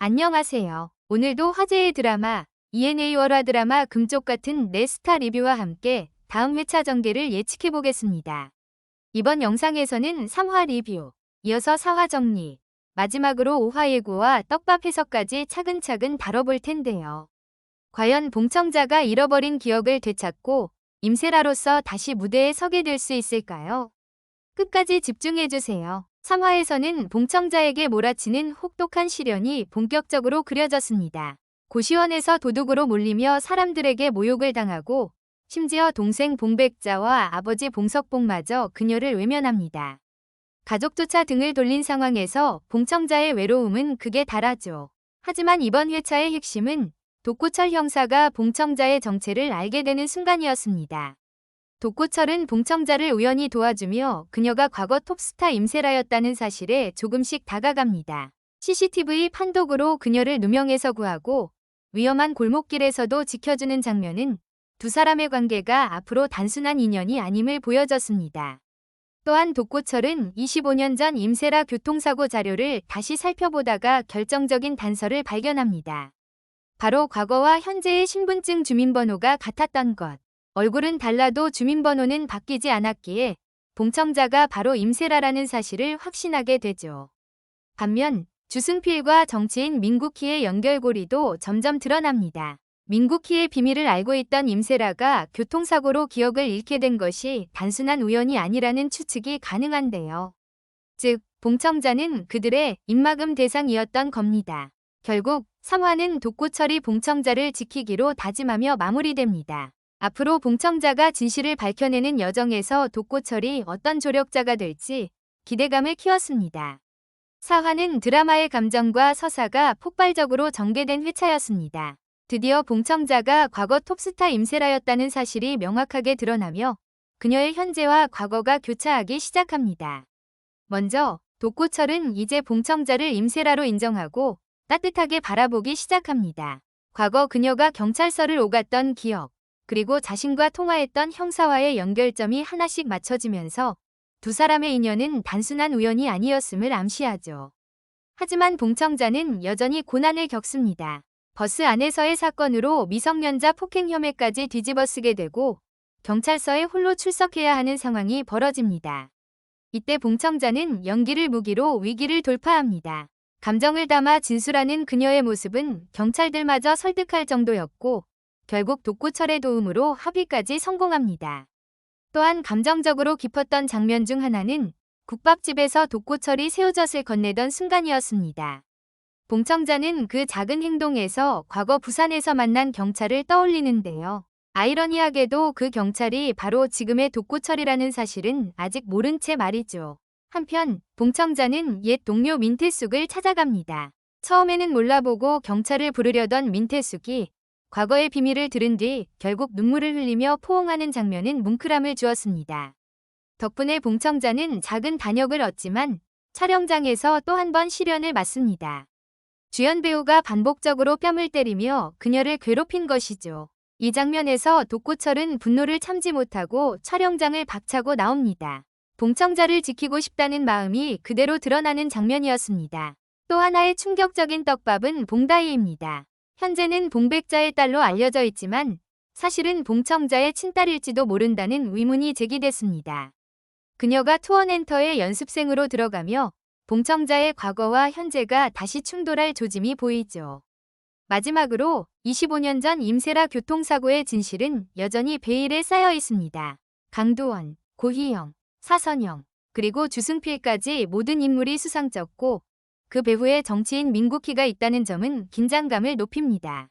안녕하세요. 오늘도 화제의 드라마 ENA 월화 드라마 금쪽 같은 내 스타 리뷰와 함께 다음 회차 전개를 예측해 보겠습니다. 이번 영상에서는 3화 리뷰, 이어서 4화 정리, 마지막으로 5화 예고와 떡밥 해석까지 차근차근 다뤄볼 텐데요. 과연 봉청자가 잃어버린 기억을 되찾고 임세라로서 다시 무대에 서게 될 수 있을까요? 끝까지 집중해주세요. 3화에서는 봉청자에게 몰아치는 혹독한 시련이 본격적으로 그려졌습니다. 고시원에서 도둑으로 몰리며 사람들에게 모욕을 당하고 심지어 동생 봉백자와 아버지 봉석봉마저 그녀를 외면합니다. 가족조차 등을 돌린 상황에서 봉청자의 외로움은 극에 달하죠. 하지만 이번 회차의 핵심은 독고철 형사가 봉청자의 정체를 알게 되는 순간이었습니다. 독고철은 봉청자를 우연히 도와주며 그녀가 과거 톱스타 임세라였다는 사실에 조금씩 다가갑니다. CCTV 판독으로 그녀를 누명에서 구하고 위험한 골목길에서도 지켜주는 장면은 두 사람의 관계가 앞으로 단순한 인연이 아님을 보여줬습니다. 또한 독고철은 25년 전 임세라 교통사고 자료를 다시 살펴보다가 결정적인 단서를 발견합니다. 바로 과거와 현재의 신분증 주민번호가 같았던 것. 얼굴은 달라도 주민번호는 바뀌지 않았기에 봉청자가 바로 임세라라는 사실을 확신하게 되죠. 반면 주승필과 정치인 민국희의 연결고리도 점점 드러납니다. 민국희의 비밀을 알고 있던 임세라가 교통사고로 기억을 잃게 된 것이 단순한 우연이 아니라는 추측이 가능한데요. 즉, 봉청자는 그들의 입막음 대상이었던 겁니다. 결국 3화는 독고철이 봉청자를 지키기로 다짐하며 마무리됩니다. 앞으로 봉청자가 진실을 밝혀내는 여정에서 독고철이 어떤 조력자가 될지 기대감을 키웠습니다. 4화는 드라마의 감정과 서사가 폭발적으로 전개된 회차였습니다. 드디어 봉청자가 과거 톱스타 임세라였다는 사실이 명확하게 드러나며 그녀의 현재와 과거가 교차하기 시작합니다. 먼저 독고철은 이제 봉청자를 임세라로 인정하고 따뜻하게 바라보기 시작합니다. 과거 그녀가 경찰서를 오갔던 기억, 그리고 자신과 통화했던 형사와의 연결점이 하나씩 맞춰지면서 두 사람의 인연은 단순한 우연이 아니었음을 암시하죠. 하지만 봉청자는 여전히 고난을 겪습니다. 버스 안에서의 사건으로 미성년자 폭행 혐의까지 뒤집어쓰게 되고 경찰서에 홀로 출석해야 하는 상황이 벌어집니다. 이때 봉청자는 연기를 무기로 위기를 돌파합니다. 감정을 담아 진술하는 그녀의 모습은 경찰들마저 설득할 정도였고 결국 독고철의 도움으로 합의까지 성공합니다. 또한 감정적으로 깊었던 장면 중 하나는 국밥집에서 독고철이 새우젓을 건네던 순간이었습니다. 봉청자는 그 작은 행동에서 과거 부산에서 만난 경찰을 떠올리는데요. 아이러니하게도 그 경찰이 바로 지금의 독고철이라는 사실은 아직 모른 채 말이죠. 한편 봉청자는 옛 동료 민태숙을 찾아갑니다. 처음에는 몰라보고 경찰을 부르려던 민태숙이 과거의 비밀을 들은 뒤 결국 눈물을 흘리며 포옹하는 장면은 뭉클함을 주었습니다. 덕분에 봉청자는 작은 단역을 얻지만 촬영장에서 또 한 번 시련을 맞습니다. 주연 배우가 반복적으로 뺨을 때리며 그녀를 괴롭힌 것이죠. 이 장면에서 독고철은 분노를 참지 못하고 촬영장을 박차고 나옵니다. 봉청자를 지키고 싶다는 마음이 그대로 드러나는 장면이었습니다. 또 하나의 충격적인 떡밥은 봉다희입니다. 현재는 봉백자의 딸로 알려져 있지만 사실은 봉청자의 친딸일지도 모른다는 의문이 제기됐습니다. 그녀가 투어엔터의 연습생으로 들어가며 봉청자의 과거와 현재가 다시 충돌할 조짐이 보이죠. 마지막으로 25년 전 임세라 교통사고의 진실은 여전히 베일에 쌓여 있습니다. 강도원, 고희영, 사선영, 그리고 주승필까지 모든 인물이 수상쩍고 그 배후에 정치인 민국희가 있다는 점은 긴장감을 높입니다.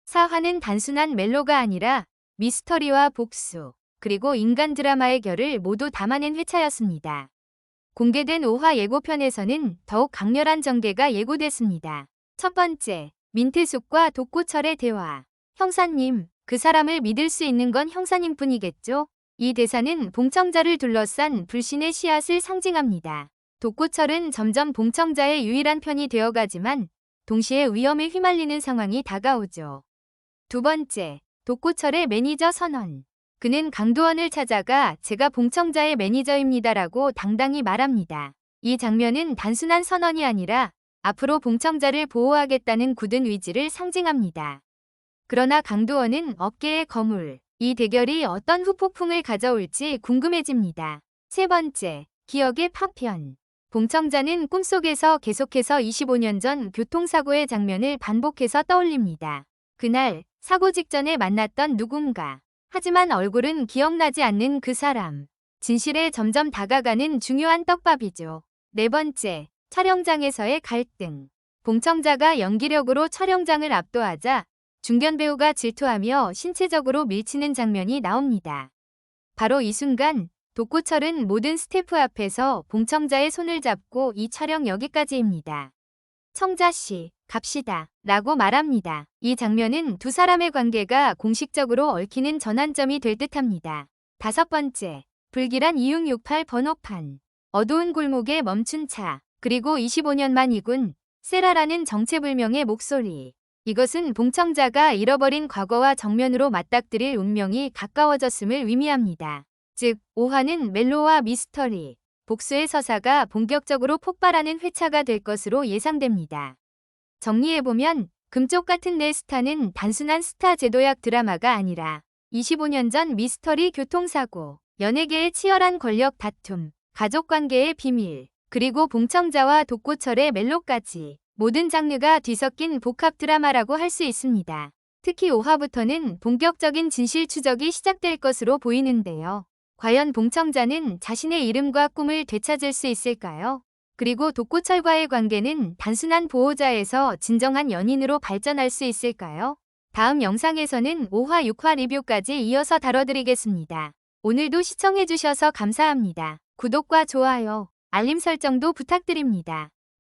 4화는 단순한 멜로가 아니라 미스터리와 복수, 그리고 인간 드라마의 결을 모두 담아낸 회차였습니다. 공개된 5화 예고편에서는 더욱 강렬한 전개가 예고됐습니다. 첫 번째, 민태숙과 독고철의 대화. 형사님, 그 사람을 믿을 수 있는 건 형사님뿐이겠죠? 이 대사는 봉청자를 둘러싼 불신의 씨앗을 상징합니다. 독고철은 점점 봉청자의 유일한 편이 되어가지만 동시에 위험에 휘말리는 상황이 다가오죠. 두 번째, 독고철의 매니저 선언. 그는 강도원을 찾아가 제가 봉청자의 매니저입니다라고 당당히 말합니다. 이 장면은 단순한 선언이 아니라 앞으로 봉청자를 보호하겠다는 굳은 의지를 상징합니다. 그러나 강도원은 업계의 거물. 이 대결이 어떤 후폭풍을 가져올지 궁금해집니다. 세 번째, 기억의 파편. 봉청자는 꿈속에서 계속해서 25년 전 교통사고의 장면을 반복해서 떠올립니다. 그날 사고 직전에 만났던 누군가. 하지만 얼굴은 기억나지 않는 그 사람. 진실에 점점 다가가는 중요한 떡밥이죠. 네 번째, 촬영장에서의 갈등. 봉청자가 연기력으로 촬영장을 압도하자 중견 배우가 질투하며 신체적으로 밀치는 장면이 나옵니다. 바로 이 순간 독고철은 모든 스태프 앞에서 봉청자의 손을 잡고 이 촬영 여기까지입니다. 청자씨, 갑시다 라고 말합니다. 이 장면은 두 사람의 관계가 공식적으로 얽히는 전환점이 될 듯합니다. 다섯 번째, 불길한 2668 번호판. 어두운 골목에 멈춘 차, 그리고 25년 만 이군, 세라라는 정체불명의 목소리. 이것은 봉청자가 잃어버린 과거와 정면으로 맞닥뜨릴 운명이 가까워졌음을 의미합니다. 즉, 5화는 멜로와 미스터리, 복수의 서사가 본격적으로 폭발하는 회차가 될 것으로 예상됩니다. 정리해보면 금쪽 같은 내 스타는 단순한 스타 제도약 드라마가 아니라 25년 전 미스터리 교통사고, 연예계의 치열한 권력 다툼, 가족관계의 비밀, 그리고 봉청자와 독고철의 멜로까지 모든 장르가 뒤섞인 복합 드라마라고 할 수 있습니다. 특히 5화부터는 본격적인 진실 추적이 시작될 것으로 보이는데요. 과연 봉청자는 자신의 이름과 꿈을 되찾을 수 있을까요? 그리고 독고철과의 관계는 단순한 보호자에서 진정한 연인으로 발전할 수 있을까요? 다음 영상에서는 5화, 6화 리뷰까지 이어서 다뤄드리겠습니다. 오늘도 시청해주셔서 감사합니다. 구독과 좋아요, 알림 설정도 부탁드립니다.